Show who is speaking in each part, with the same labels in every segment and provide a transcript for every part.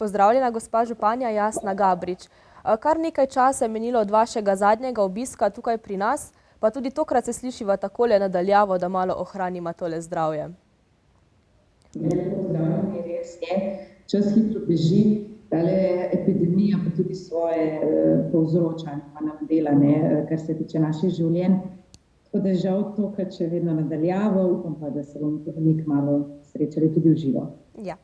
Speaker 1: Pozdravljena, gospa županja Jasna Gabrič. Kar nekaj časa je minilo od vašega zadnjega obiska tukaj pri nas, pa tudi tokrat se slišiva takole nadaljavo, da malo ohranima tole zdravje.
Speaker 2: Pozdravljeni, res je. Čas hitro beži, tale epidemija pa tudi svoje povzroča pa nam dela, kar se tiče naših življenj. Tako da žal tokrat še vedno nadaljavo, upam pa, da se bomo tudi kmalu srečali tudi v živo.
Speaker 1: Ja.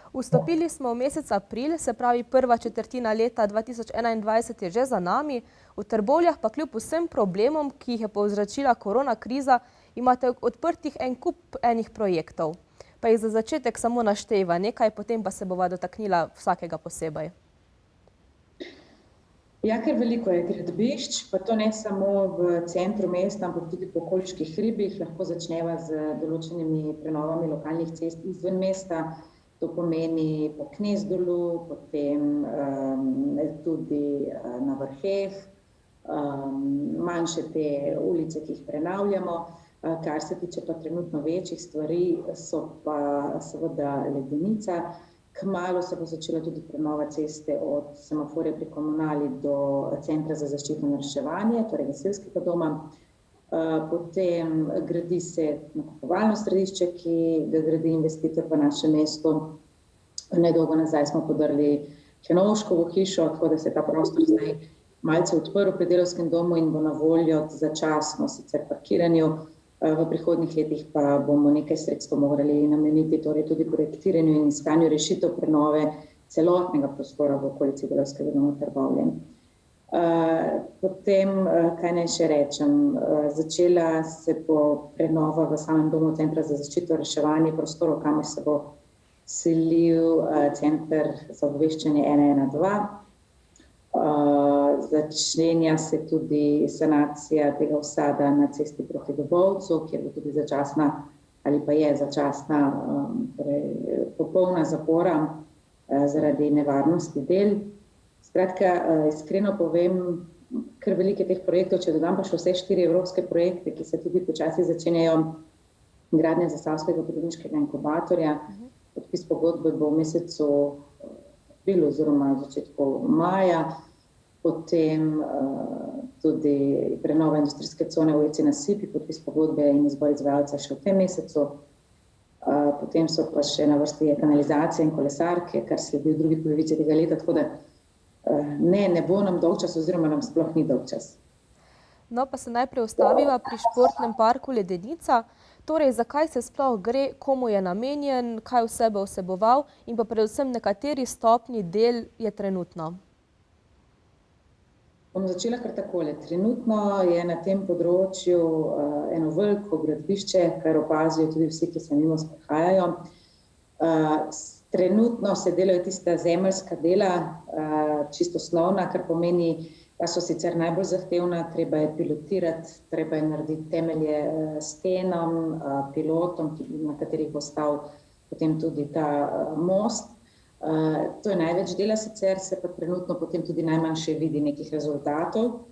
Speaker 1: Vstopili smo v mesec april, se pravi prva četrtina leta 2021 je že za nami. V Trbovljah pa kljub vsem problemom, ki jih je povzročila korona kriza, imate odprtih en kup enih projektov. Pa jih za začetek samo našteva nekaj, potem pa se bova dotaknila vsakega posebej.
Speaker 2: Ja, ker veliko je gradbišč, pa to ne samo v centru mesta, ampak tudi po okoliških hribih. Lahko začneva z določenimi prenovami lokalnih cest izven mesta. To pomeni po Knezdolu, potem tudi na Vrheh, manjše te ulice, ki jih prenavljamo. Kar se tiče pa trenutno večjih stvari, so pa seveda Ledenica. Kmalu se bo začela tudi prenova ceste od semaforja pri Komunali do Centra za zaščito in reševanje, torej gasilskega doma. Potem gradi se nakupovalno središče, ki ga gradi investitor v našem mestu. Nedolgo nazaj smo podrli Klenovškovo hišo, tako da se ta prostor zdaj malce odprl pri Delavskem domu in bo na voljo začasno sicer parkiranju. V prihodnjih letih pa bomo nekaj sredstev morali nameniti torej tudi projektiranju in iskanju rešitev prenove celotnega prostora v okolici Delavskega doma Trbovlje. Potem, kaj naj še rečem, začela se bo prenova v samem domu Centra za zaščito in reševanje prostorov, kamor se bo selil Center za obveščanje 112. Začenja se tudi sanacija tega vsada na cesti proti Dobovcu, kjer bo tudi začasna ali pa je začasna popolna zapora zaradi nevarnosti del. Skratka, iskreno povem, kar veliko teh projektov, če dodam pa še vse 4 evropske projekte, ki se tudi počasi začenjajo, gradnja Zasavskega podjetniškega inkubatorja. Podpis pogodbe bo v mesecu aprilu oziroma začetku maja. Potem tudi prenova industrijske cone v Ujeci nasipi, podpis pogodbe in izbor izvajalca še v tem mesecu. Potem so pa še na vrsti kanalizacije in kolesarke, kar sledi v drugi polovici tega leta, tako da ne bo nam dolgčas oziroma nam sploh ni dolgčas.
Speaker 1: No, pa se najprej ustaviva pri športnem parku Ledenica. Torej, zakaj se sploh gre, komu je namenjen, kaj vse bo vseboval in pa predvsem na kateri stopnji del je trenutno?
Speaker 2: Bom začela kar takole. Trenutno je na tem področju eno veliko gradbišče, kar opazijo tudi vsi, ki se mimo sprehajajo. Trenutno se delajo tista zemeljska dela, čisto osnovna, kar pomeni, da so sicer najbolj zahtevna, treba je pilotirati, treba je narediti temelje stenam, pilotom, na katerih bo stal potem tudi ta most. To je največ dela, sicer se pa trenutno potem tudi najmanjše vidi nekih rezultatov.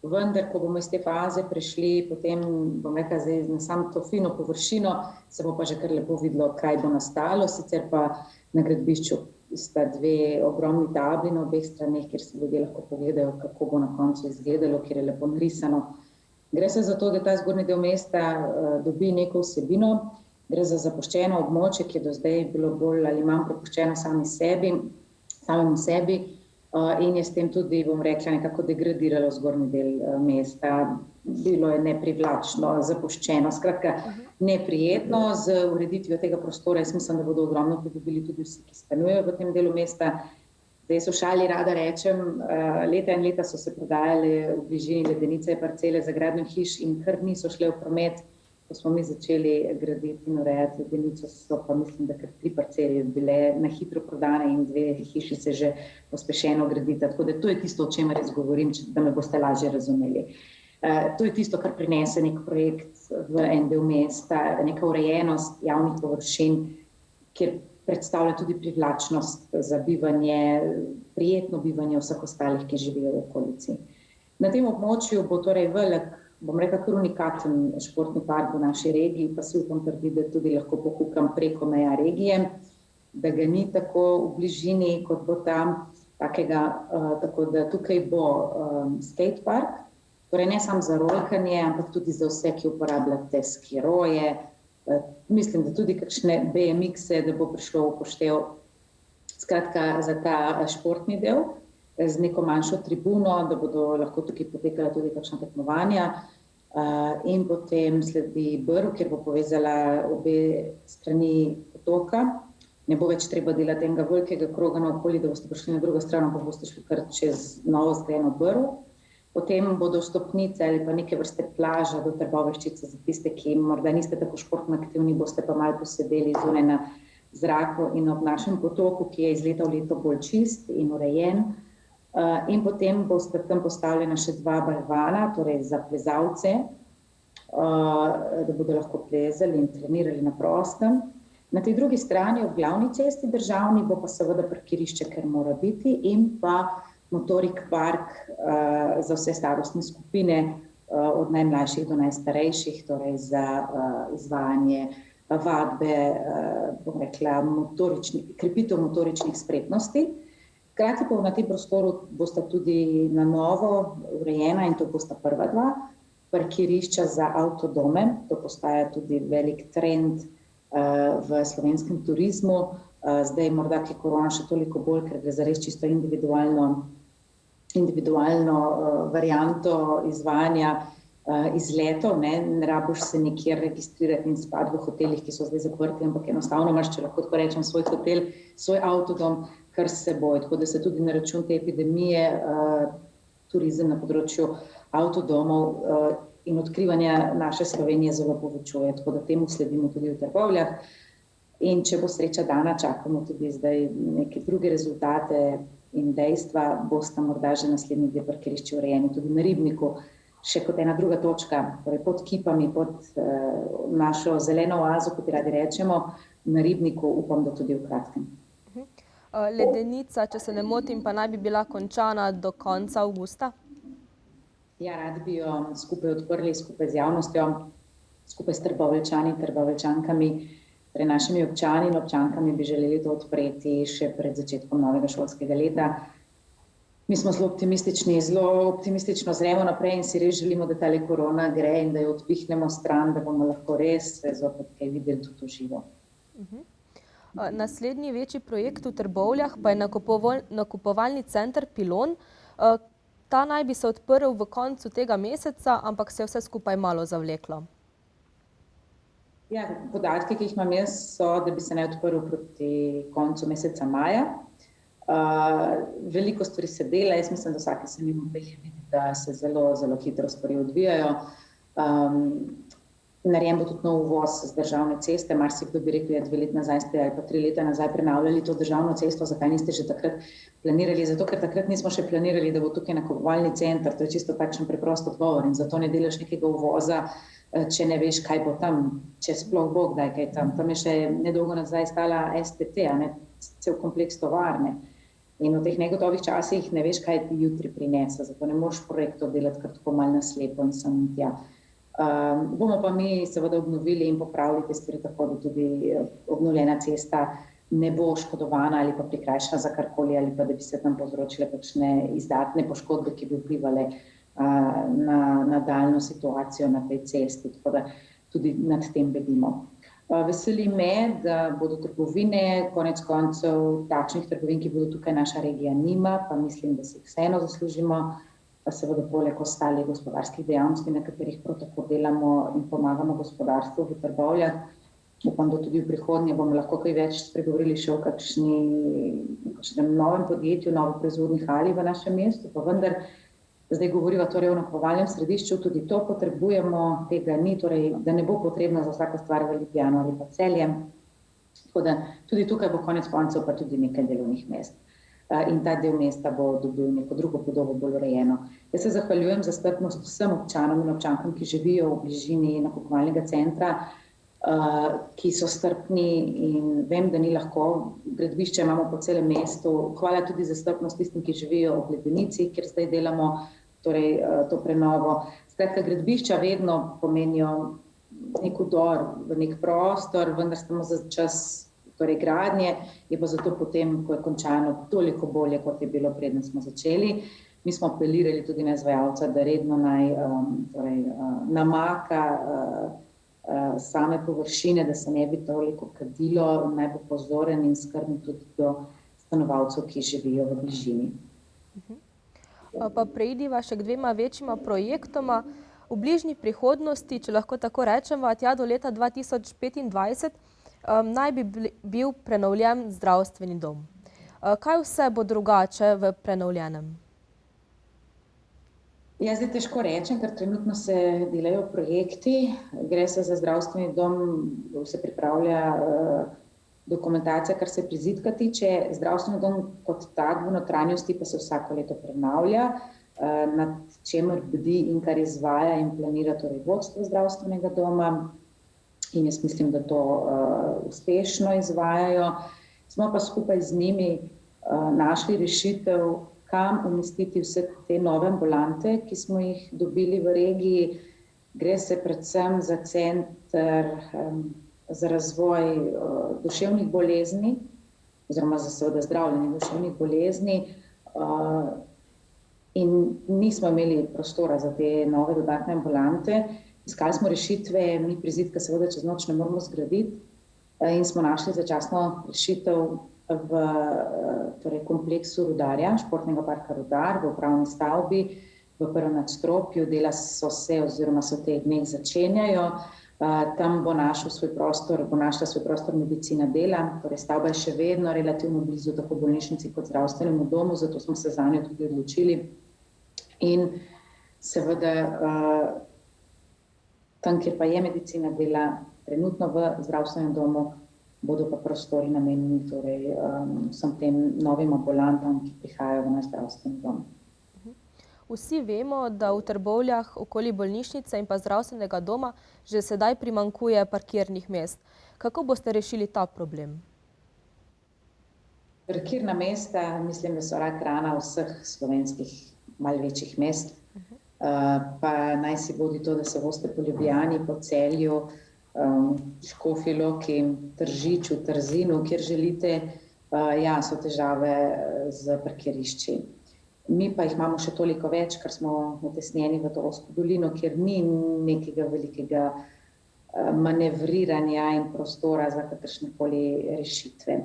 Speaker 2: Vendar, ko bomo iz te faze prišli, potem bom rekla zdaj na samo to fino površino, se bo pa že kar lepo videlo, kaj bo nastalo. Sicer pa na gradbišču sta 2 ogromni tabli na obeh straneh, kjer se ljudje lahko pogledajo, kako bo na koncu izgledalo, kjer je lepo narisano. Gre se za to, da ta zgornji del mesta dobi neko vsebino. Gre za zapuščeno območje, ki je do zdaj bilo bolj ali manj prepuščeno samemu sebi in je s tem tudi, bom rekla, nekako degradiralo zgornji del mesta. Bilo je neprivlačno, zapuščeno, skratka neprijetno. Z ureditvijo tega prostora, jaz mislim, da bodo ogromno pridobili tudi vsi, ki stanujejo v tem delu mesta. Zdaj v šali rada rečem, leta in leta so se prodajale v bližini Ledenice parcele za gradnjo hiš in kar niso šle v promet. Ko smo mi začeli graditi in urejati Ledenico, so pa mislim, da kar 3 parcele bile na hitro prodane in 2 hiši se že pospešeno gradita. Tako da to je tisto, o čemer jaz govorim, da me boste lažje razumeli. To je tisto, kar prinese nek projekt v en del mesta, neka urejenost javnih površin, kjer predstavlja tudi privlačnost za bivanje, prijetno bivanje vseh ostalih, ki živijo v okolici. Na tem območju bo torej velik, bom rekla, kar unikaten športni park v naši regiji, pa si upam trditi, da tudi lahko pohukam preko meja regije. da ga ni tako v bližini, kot bo tam takega, tako da tukaj bo skatepark, torej ne samo za rolkanje, ampak tudi za vse, ki uporabljate skiroje, mislim, da tudi kakšne BMX-e, da bo prišlo v upoštev, skratka za ta športni del, z neko manjšo tribuno, da bodo lahko tukaj potekala tudi kakšna tekmovanja, in potem sledi Brv, kjer bo povezala obe strani potoka. Ne bo več treba delati enega velikega kroga naokoli, da boste prišli na drugo stran, pa boste šli kar čez novo zgrajeno Brv. Potem bodo stopnice ali pa neke vrste plaža do Trboveščice za tiste, ki morda niste tako športno aktivni, boste pa malo posedeli zunaj na zraku in ob našem potoku, ki je iz leta v leto bolj čist in urejen. In potem boste tam postavljena še 2 balvana, torej za plezalce, da bodo lahko plezali in trenirali na prostem. Na tej drugi strani, ob glavni cesti državni, bo pa seveda parkirišče, ker mora biti, in pa motorik park za vse starostne skupine, od najmlajših do najstarejših, torej za izvajanje vadbe, bom rekla, krepitev motoričnih spretnosti. Hkrati pa na tem prostoru bosta tudi na novo urejena, in to bosta prva 2, parkirišča za avtodome. To postaja tudi velik trend v slovenskem turizmu. Zdaj morda, ki je korona, še toliko bolj, ker gre za res čisto individualno varianto izvajanja izletov, ne rabiš se nikjer registrirati in spati v hotelih, ki so zdaj zaprti, ampak enostavno imaš, če lahko tako rečem, svoj hotel, svoj avtodom, kar s seboj. Tako da se tudi na račun te epidemije turizem na področju avtodomov in odkrivanja naše Slovenije zelo povečuje, tako da temu sledimo tudi v Trbovljah. In če bo sreča dana, čakamo tudi zdaj neke druge rezultate in dejstva, bosta morda že naslednji 2 parkirišči urejeni tudi na Ribniku, še kot ena druga točka, torej pod kipami, pod našo zeleno oazo, kot radi rečemo, na Ribniku, upam, da tudi v kratkem.
Speaker 1: Ledenica, če se ne motim, pa naj bi bila končana do konca avgusta?
Speaker 2: Ja, radi bi jo skupaj odprli, skupaj z javnostjo, skupaj s Trboveljčani, Trboveljčankami, torej našimi občani in občankami bi želeli to odpreti še pred začetkom novega šolskega leta. Mi smo zelo optimistično zremo naprej in si res želimo, da tale korona gre in da jo odpihnemo stran, da bomo lahko res zopet kaj videli tudi v živo.
Speaker 1: Naslednji večji projekt v Trbovljah pa je nakupovalni center Pilon. Ta naj bi se odprl v koncu tega meseca, ampak se je vse skupaj malo zavleklo.
Speaker 2: Ja, podatki, ki jih imam jaz, so, da bi se naj odprl proti koncu meseca maja. Veliko stvari se dela, jaz mislim, da vsake se mimo pelje vidi, da se zelo, zelo hitro stvari odvijajo. Narejen bo tudi nov uvoz z državne ceste, marsikdo bi rekel, 2 leta nazaj ste ali pa 3 leta nazaj prenavljali to državno cesto, zakaj niste že takrat planirali? Zato, ker takrat nismo še planirali, da bo tukaj nakupovalni center, to je čisto takšen preprost odgovor in zato ne delaš nekega uvoza, če ne veš, kaj bo tam, če sploh bo kdaj kaj tam. Tam je še nedolgo nazaj stala STT, cel kompleks tovarne. In v teh negotovih časih ne veš, kaj ti jutri prinese, zato ne moreš projektov delati kar tako malo na slepo in sem tja. Bomo pa mi seveda obnovili in popravili te stvari tako, da tudi obnovljena cesta ne bo oškodovana ali pa prikrajšana za karkoli, ali pa da bi se tam povzročile kakšne izdatne poškodbe, ki bi vplivale na nadaljnjo situacijo na tej cesti, tako da tudi nad tem bedimo. Veseli me, da bodo trgovine, konec koncev takšnih trgovin, ki bodo tukaj naša regija nima, pa mislim, da si jih vseeno zaslužimo, pa seveda poleg ostalih gospodarskih dejavnosti, na katerih prav tako delamo in pomagamo gospodarstvu v Trbovljah. Upam, da tudi v prihodnje bomo lahko kaj več spregovorili še o kakšnem novem podjetju, novi proizvodni hali v našem mestu, pa vendar zdaj govoriva torej o nakupovalnem središču, tudi to potrebujemo, tega ni, torej da ne bo potrebno za vsako stvar v Ljubljano ali pa Celje. Tako da tudi tukaj bo konec koncev pa tudi nekaj delovnih mest. In ta del mesta bo dobil neko drugo podobo, bolj urejeno. Jaz se zahvaljujem za strpnost vsem občanom in občankam, ki živijo v bližini nakupovalnega centra, ki so strpni in vem, da ni lahko. Gradbišče imamo po celem mestu. Hvala tudi za strpnost tistim, ki živijo v Ledenici, kjer zdaj delamo torej, to prenovo. Skratka, gradbišča vedno pomenijo nek vdor v nek prostor, vendar samo za čas torej gradnje, je pa zato potem, ko je končano, toliko bolje, kot je bilo preden smo začeli. Mi smo apelirali tudi na izvajalca, da redno naj namaka same površine, da se ne bi toliko kadilo, naj bo pozoren in skrbni tudi do stanovalcev, ki živijo v bližini.
Speaker 1: Pa preidiva še k dvema večjima projektoma. V bližnji prihodnosti, če lahko tako rečemo, tja do leta 2025, naj bi bil prenovljen zdravstveni dom. Kaj vse bo drugače v prenovljenem?
Speaker 2: Ja, zdaj težko rečem, ker trenutno se delajo projekti. Gre se za zdravstveni dom, se pripravlja dokumentacija, kar se prizidka tiče. Zdravstveni dom kot tak v notranjosti pa se vsako leto prenavlja, nad čemer bdi in kar izvaja in planira torej vodstvo zdravstvenega doma. In jaz mislim, da to uspešno izvajajo. Smo pa skupaj z njimi našli rešitev, kam umestiti vse te nove ambulante, ki smo jih dobili v regiji. Gre se predvsem za center za razvoj duševnih bolezni, oziroma za seveda zdravljenje duševnih bolezni. In nismo imeli prostora za te nove dodatne ambulante. Iskali smo rešitve, mi prizidka seveda čez noč ne moramo zgraditi, in smo našli začasno rešitev v kompleksu Rudarja, športnega parka Rudar, v upravni stavbi, v prvem nadstropju. Dela so se oziroma se v teh dneh začenjajo. Tam bo našla svoj prostor medicina dela, torej stavba je še vedno relativno blizu tako bolnišnici kot zdravstvenemu domu, zato smo se zanjo tudi odločili. In seveda tam, kjer pa je medicina dela, trenutno v zdravstvenem domu, bodo pa prostori namenjeni torej vsem tem novim ambulantam, ki prihajajo v naš zdravstveni dom.
Speaker 1: Vsi vemo, da v Trbovljah okoli bolnišnice in pa zdravstvenega doma že sedaj primanjkuje parkirnih mest. Kako boste rešili ta problem?
Speaker 2: Parkirna mesta, mislim, da so rak rana vseh slovenskih malo večjih mest. Pa naj si bodi to, da se boste po Ljubljani, po Celju, Škofji Loki, Tržiču, Trzinu, kjer želite, ja, so težave z parkirišči. Mi pa jih imamo še toliko več, ker smo utesnjeni v to ozko dolino, kjer ni nekega velikega manevriranja in prostora za kakršnekoli rešitve.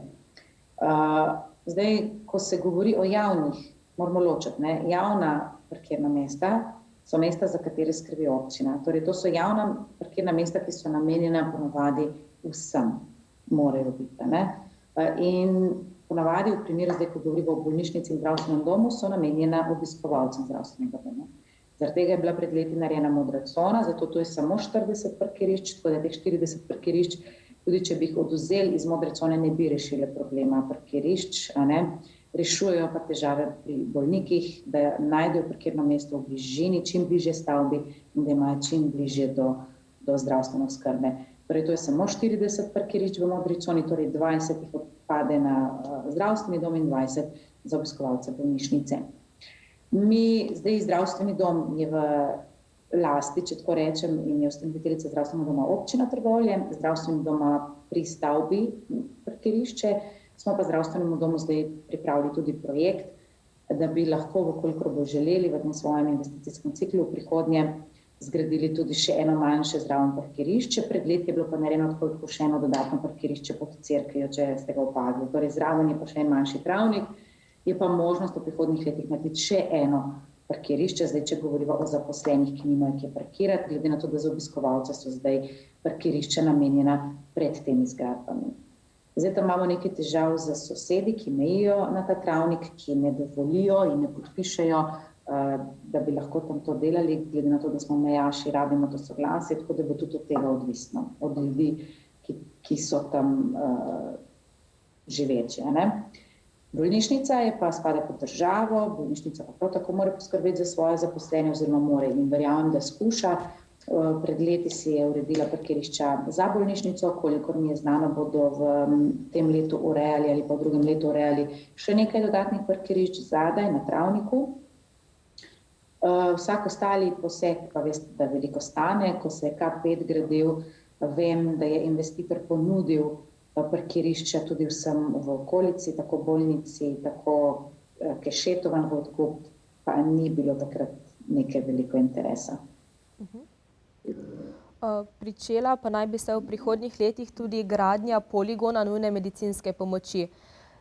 Speaker 2: Zdaj, ko se govori o javnih, moramo ločiti, ne? Javna parkirna mesta so mesta, za katere skrbi občina. Torej, to so javna parkirna mesta, ki so namenjena ponavadi vsem, morajo biti, ne? In ponavadi v primeru, zdaj, ko govorimo o bolnišnici in zdravstvenem domu, so namenjena obiskovalcem zdravstvenega doma. Zaradi tega je bila pred leti narejena modra cona, zato to je samo 40 parkirišč, tako da teh 40 parkirišč, tudi če bi jih odvzeli iz modre cone, ne bi rešile problema parkirišč, ne? Rešujejo pa težave pri bolnikih, da najdejo parkirno mesto v bližini, čim bližje stavbi in da imajo čim bližje do zdravstvene oskrbe. Torej, to je samo 40 parkirišč v modri coni, torej 20 jih odpade na zdravstveni dom in 20 za obiskovalce bolnišnice. Zdaj zdravstveni dom je v lasti, če tako rečem, in je ustanoviteljica zdravstvenega doma občina Trbovlje, zdravstveni doma pri stavbi parkirišče. Smo pa zdravstvenemu domu zdaj pripravili tudi projekt, da bi lahko, kolikor bo želeli, v tem svojem investicijskem ciklu v prihodnje zgradili tudi še eno manjše zraven parkirišče. Pred leti je bilo pa narejeno tako še eno dodatno parkirišče pod cerkvijo, če ste ga opazili. Torej, zraven je pa še en manjši travnik, je pa možnost v prihodnjih letih narediti še eno parkirišče. Zdaj, če govorimo o zaposlenih, ki nimajo kje parkirati, glede na to, da za obiskovalce so zdaj parkirišča namenjena pred temi zgradbami. Zdaj tam imamo nekaj težav z sosedi, ki mejijo na ta travnik, ki ne dovolijo in ne podpišejo, da bi lahko tam to delali, glede na to, da smo mejaši, rabimo to soglasje, tako da bo tudi od tega odvisno, od ljudi, ki so tam živeči, ne? Bolnišnica je pa spada pod državo, bolnišnica pa prav tako mora poskrbeti za svoje zaposlene oziroma mora in verjamem, da skuša. Pred leti si je uredila parkirišča za bolnišnico, kolikor mi je znano, bodo v tem letu urejali ali pa v drugem letu urejali še nekaj dodatnih parkirišč zadaj na travniku. Vsak ostali poseg pa veste, da veliko stane. Ko se je K5 gradil, vem, da je investitor ponudil parkirišča tudi vsem v okolici, tako bolnici, tako Kešetovan odkup, pa ni bilo takrat nekaj veliko interesa.
Speaker 1: Pričela pa naj bi se v prihodnjih letih tudi gradnja poligona nujne medicinske pomoči.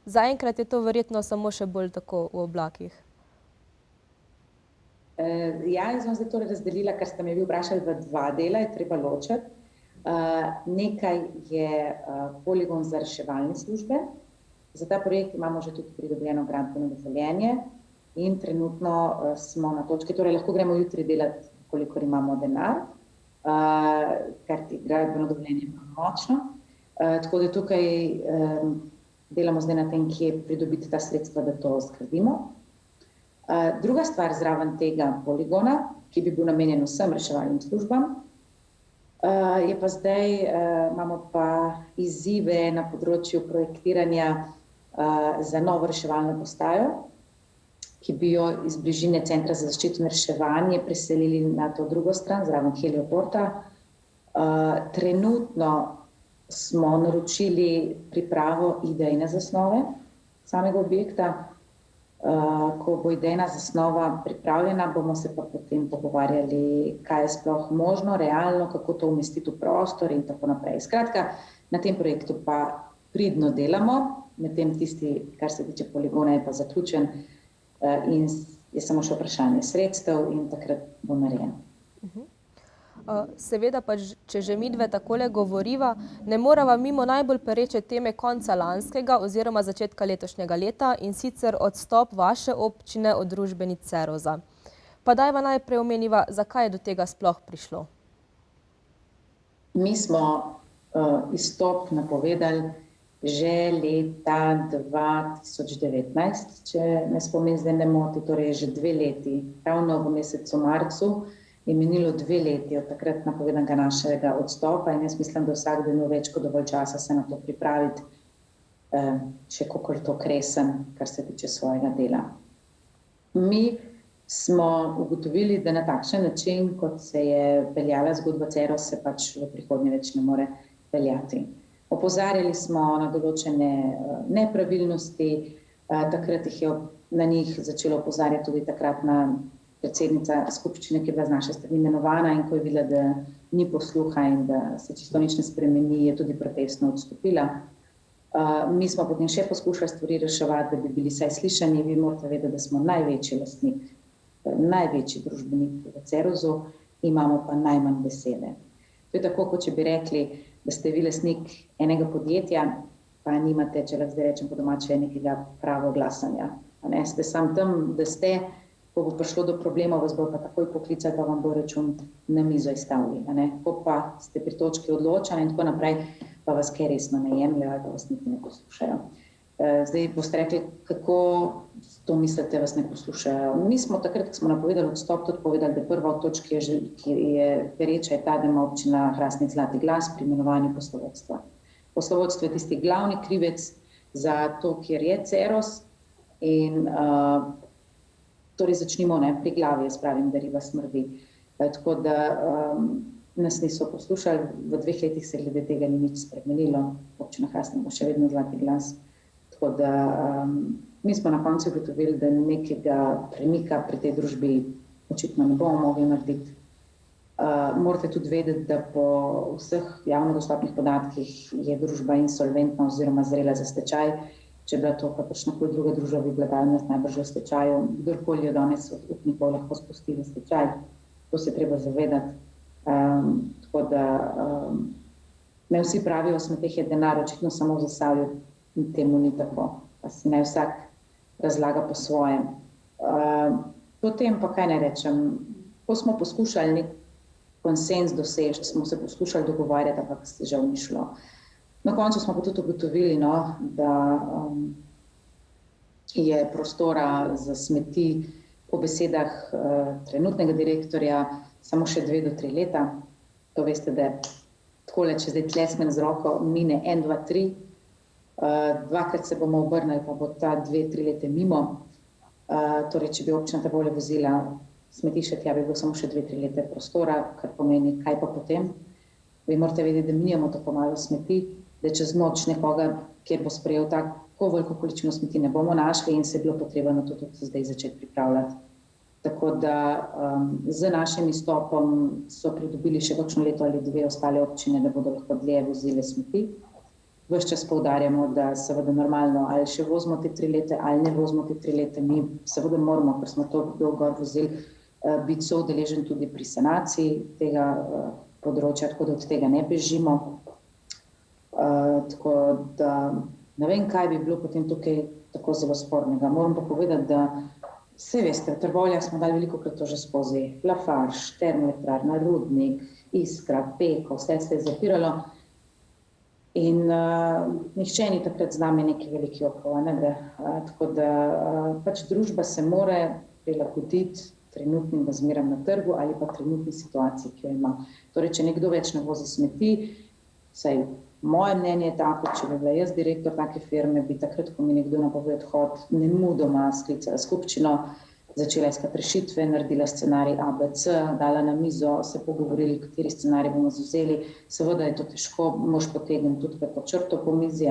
Speaker 1: Zaenkrat je to verjetno samo še bolj tako v oblakih.
Speaker 2: Jaz bom zdaj torej razdelila, kar ste me vi vprašali, v dva dela, je treba ločiti. Nekaj je poligon za reševalne službe. Za ta projekt imamo že tudi pridobljeno gradbeno dovoljenje in trenutno smo na točki, torej lahko gremo jutri delati, kolikor imamo denar, ker ti gradbeno dovoljenje je močno. Tako da tukaj delamo zdaj na tem, kje pridobiti ta sredstva, da to zgradimo. Druga stvar zraven tega poligona, ki bi bil namenjen vsem reševalnim službam, je pa zdaj, imamo pa izzive na področju projektiranja za novo reševalno postajo, ki bi jo iz bližine Centra za zaščito in reševanje preselili na to drugo stran, zraven helioporta. Trenutno smo naročili pripravo idejne zasnove samega objekta. Ko bo idejna zasnova pripravljena, bomo se pa potem pogovarjali, kaj je sploh možno, realno, kako to umestiti v prostor in tako naprej. Skratka, na tem projektu pa pridno delamo, medtem tisti, kar se tiče poligona, je pa zaključen in je samo še vprašanje sredstev in takrat bo narejen.
Speaker 1: Seveda pa, če že midve takole govoriva, ne morava mimo najbolj pereče teme konca lanskega oziroma začetka letošnjega leta, in sicer odstop vaše občine od družbenic Ceroza. Pa dajva najprej omeniva, zakaj je do tega sploh prišlo.
Speaker 2: Mi smo izstop napovedali že leta 2019, če me spomin zdaj ne moti, torej že 2 leti, ravno v mesecu marcu je minilo 2 leti od takrat napovedanega našega odstopa in jaz mislim, da vsak dan več kot dovolj časa se na to pripraviti, še kakor to kresen, kar se tiče svojega dela. Mi smo ugotovili, da na takšen način, kot se je peljala zgodba Ceroz, se pač v prihodnje več ne more peljati. Opozarjali smo na določene nepravilnosti, takrat je na njih začela opozarjati tudi takratna predsednica skupščine, ki je bila z naše strani imenovana, in ko je videla, da ni posluha in da se čisto nič ne spremeni, je tudi protestno odstopila. Mi smo potem še poskušali stvari reševati, da bi bili vsaj slišani. Vi morate vedeti, da smo največji lastnik, največji družbenik v Cerozu, imamo pa najmanj besede. To je tako, kot če bi rekli, da ste vi lastnik enega podjetja, pa nimate, če lahko zdaj rečem po domače, nekega pravoglasanja. Ste sam tam, da ste, ko bo prišlo do problemov, vas bo pa takoj poklicali, pa vam bo račun na mizo izstavili. Ko pa ste pri točki odločanja in tako naprej, pa vas kaj resno ne jemljajo ali pa vas niti ne poslušajo. Zdaj boste rekli, kako to mislite, vas ne poslušajo. Mi smo takrat, ko smo napovedali odstop, tudi povedali, da prva od točk, ki je pereča, je ta, da ima občina Hrastnik zlati glas pri imenovanju poslovodstva. Poslovodstvo je tisti glavni krivec za to, kjer je Ceroz, in torej začnimo pri glavi, jaz pravim, da riba smrdi. Tako da nas niso poslušali, v 2 letih se glede tega ni nič spremenilo, občina Hrastnik bo še vedno zlati glas. Tako da mi smo na koncu ugotovili, da nekega premika pri tej družbi očitno ne bomo mogli narediti. Morate tudi vedeti, da po vseh javno dostopnih podatkih je družba insolventna oziroma zrela za stečaj. Če bila to kakršnakoli druga družba, bi bila danes najbrž v stečaju. Kdorkoli je danes od upnikov lahko spusti v stečaj. To se treba zavedati. Tako da ne vsi pravijo, smeteh je denar, očitno samo v Zasavju. In temu ni tako, pa si naj vsak razlaga po svojem. Potem pa kaj naj rečem, ko smo poskušali nek konsens doseči, smo se poskušali dogovarjati, ampak se žal ni šlo. Na koncu smo pa tudi ugotovili, da je prostora za smeti po besedah trenutnega direktorja samo še 2 do 3 leta. To veste, da takole, če zdaj tlesknem z roko, mine 1, 2, 3. 2-krat se bomo obrnili, pa bo ta 2-3 leta mimo. Torej, če bi občina takole vozila smetišče tja, bi bilo samo še 2-3 leta prostora, kar pomeni, kaj pa potem. Vi morate vedeti, da mi nimamo tako malo smeti, da čez noč nekoga, kjer bo sprejel tako veliko količino smeti, ne bomo našli in se je bilo potrebno to tudi zdaj začeti pripravljati. Tako da z našim izstopom so pridobili še kakšno leto ali dve ostale občine, da bodo lahko dlje vozile smeti. Ves čas poudarjamo, da seveda normalno, ali še vozimo te 3 leta ali ne vozimo te 3 leta, mi seveda moramo, ker smo to dolgo vozili, biti soudeležen tudi pri sanaciji tega področja, tako da od tega ne bežimo. Tako da ne vem, kaj bi bilo potem tukaj tako zelo spornega. Moram pa povedati, da vse veste, v Trbovljah smo dali velikokrat to že skozi. Lafarge, termoelektrarna, Rudnik, Iskra, Peko, vse se je zapiralo. In nihče ni takrat z nami neki veliki okov, tako da pač družba se mora prilagoditi trenutnim razmeram na trgu ali pa trenutni situaciji, ki jo ima. Torej, če nekdo več ne vozi smeti, vsaj moje mnenje je tako, če bi bila jaz direktor take firme, bi takrat, ko mi nekdo napove odhod, nemudoma sklicala skupščino, začela iskati rešitve, naredila scenarij A, B, C, dala na mizo, se pogovorili, kateri scenarij bomo vzeli. Seveda je to težko, moš potegniti tudi kako črto po mizi,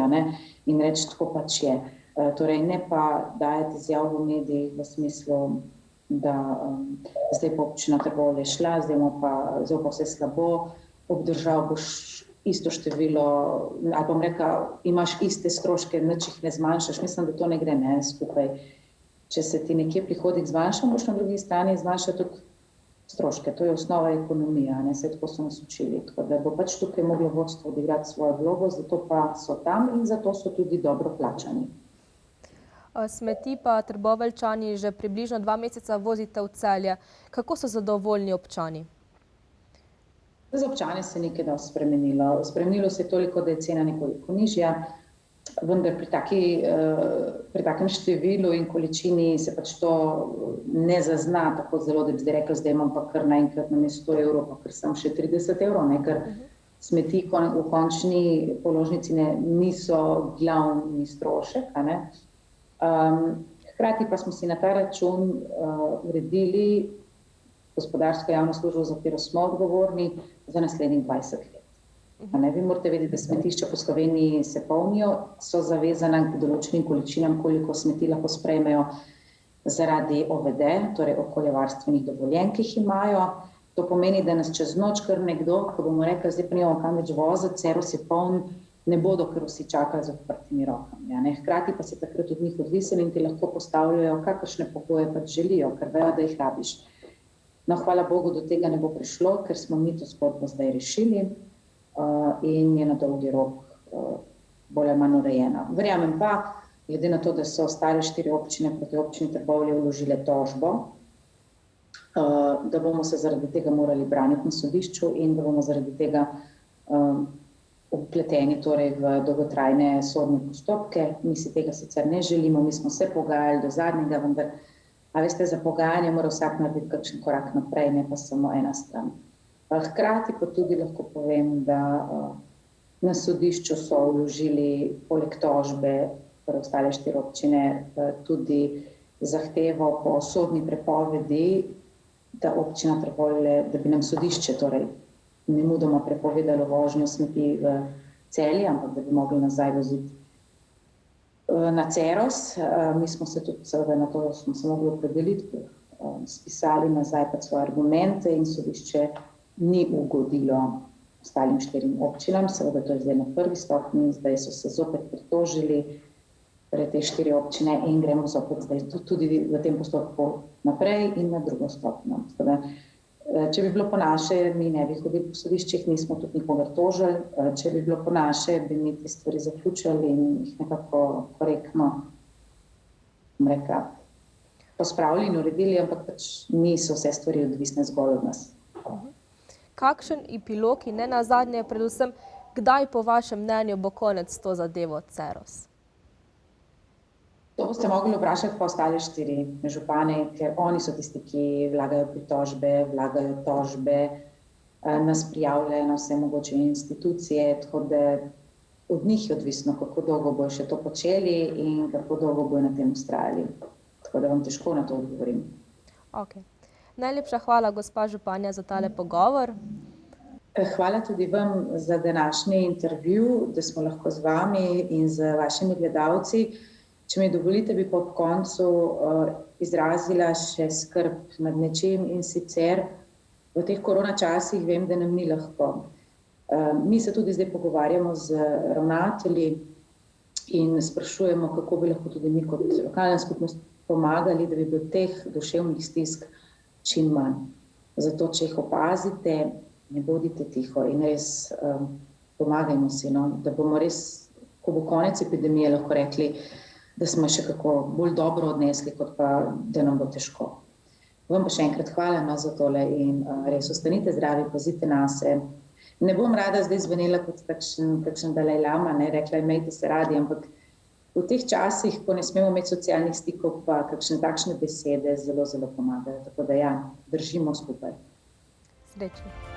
Speaker 2: in reči, tako pač je. Torej, ne pa dajati izjav v medijih v smislu, da zdaj pa občina Trbovlje šla, zdaj pa vse slabo, obdržal boš isto število, ali bom rekla, imaš iste stroške, nič jih ne zmanjšaš. Mislim, da to ne gre skupaj. Če se ti nekje prihodek zmanjša, boš na drugi strani zmanjšal tudi stroške. To je osnova ekonomije, vse tako so nas učili. Tako da bo pač tukaj moglo vodstvo odigrati svojo vlogo, zato pa so tam in zato so tudi dobro plačani.
Speaker 1: Smeti pa Trboveljčani že približno 2 meseca vozite v Celje. Kako so zadovoljni občani?
Speaker 2: Za občane se nekaj dosti spremenilo. Spremenilo se je toliko, da je cena nekoliko nižja, vendar pri takem številu in količini se pač to ne zazna tako zelo, da bi zdaj rekla, zdaj imam pa kar naenkrat namesto 100 evrov, pa kar sem še 30 evrov, ker smeti v končni položnici niso glavni strošek. Hkrati pa smo si na ta račun uredili gospodarsko javno službo, za katero smo odgovorni za naslednjih 20 let. Vi morate vedeti, da smetišča po Sloveniji se polnijo, so zavezana k določenim količinam, koliko smeti lahko sprejmejo zaradi OVD, torej okoljevarstvenih dovoljenj, ki jih imajo. To pomeni, da nas čez noč kar nekdo, ko bomo rekli, zdaj pa nimamo kam več voziti, Ceros je poln, ne bodo kar vsi čakali z odprtimi rokami. Hkrati pa se takrat od njih odvisen in ti lahko postavljajo kakršne pogoje pač želijo, ker vejo, da jih rabiš. No, hvala Bogu, do tega ne bo prišlo, ker smo mi to zgodbo zdaj rešili. In je na dolgi rok bolj ali manj urejena. Verjamem pa, glede na to, da so ostale 4 občine proti občini Trbovlje vložile tožbo, da bomo se zaradi tega morali braniti na sodišču in da bomo zaradi tega vpleteni torej v dolgotrajne sodne postopke. Mi si tega sicer ne želimo, mi smo se pogajali do zadnjega, vendar, a veste, za pogajanje mora vsak narediti kakšen korak naprej, ne pa samo ena stran. Hkrati pa tudi lahko povem, da na sodišču so vložili poleg tožbe preostale 4 občine tudi zahtevo po sodni prepovedi, da občina Trbovlje, da bi nam sodišče torej nemudoma prepovedalo vožnjo smeti v Celje, ampak da bi mogli nazaj voziti na Ceros. Mi smo se tudi seveda na to smo se mogli opredeliti, spisali nazaj pa svoje argumente in sodišče ni ugodilo ostalim 4 občinam, seveda to je zdaj na prvi stopnji, zdaj so se zopet pritožili te 4 občine in gremo zopet zdaj tudi v tem postopku naprej in na drugo stopnjo. Če bi bilo po naše, mi ne bi hodili po sodiščih, nismo tudi nikogar tožili, če bi bilo po naše, bi mi te stvari zaključili in jih nekako korektno pospravili in uredili, ampak pač niso vse stvari odvisne zgolj od nas.
Speaker 1: Kakšen epilog in ne nazadnje, predvsem, kdaj po vašem mnenju bo konec to zadevo Ceros?
Speaker 2: To boste mogli vprašati pa ostale 4 župane, ker oni so tisti, ki vlagajo pritožbe, vlagajo tožbe, nas prijavljajo na vse mogoče institucije, tako da od njih je odvisno, kako dolgo bojo še to počeli in kako dolgo bojo na tem vztrajali. Tako da vam težko na to odgovorim.
Speaker 1: Najlepša hvala, gospa županja, za tale pogovor.
Speaker 2: Hvala tudi vam za današnji intervju, da smo lahko z vami in z vašimi gledalci. Če mi dovolite, bi pa ob koncu izrazila še skrb nad nečim, in sicer v teh korona časih vem, da nam ni lahko. Mi se tudi zdaj pogovarjamo z ravnatelji in sprašujemo, kako bi lahko tudi mi kot lokalna skupnost pomagali, da bi bilo teh duševnih stisk čim manj. Zato, če jih opazite, ne bodite tiho in res pomagajmo si, no, da bomo res, ko bo konec epidemije, lahko rekli, da smo še kako bolj dobro odnesli, kot pa, da nam bo težko. Vam pa še enkrat hvala za tole in res ostanite zdravi, pazite nase. Ne bom rada zdaj zvenela kot kakšen Dalaj Lama, ne, rekla, imejte se radi, ampak v teh časih, ko ne smemo imeti socialnih stikov, pa kakšne takšne besede zelo, zelo pomagajo. Tako da ja, držimo skupaj.
Speaker 1: Srečno.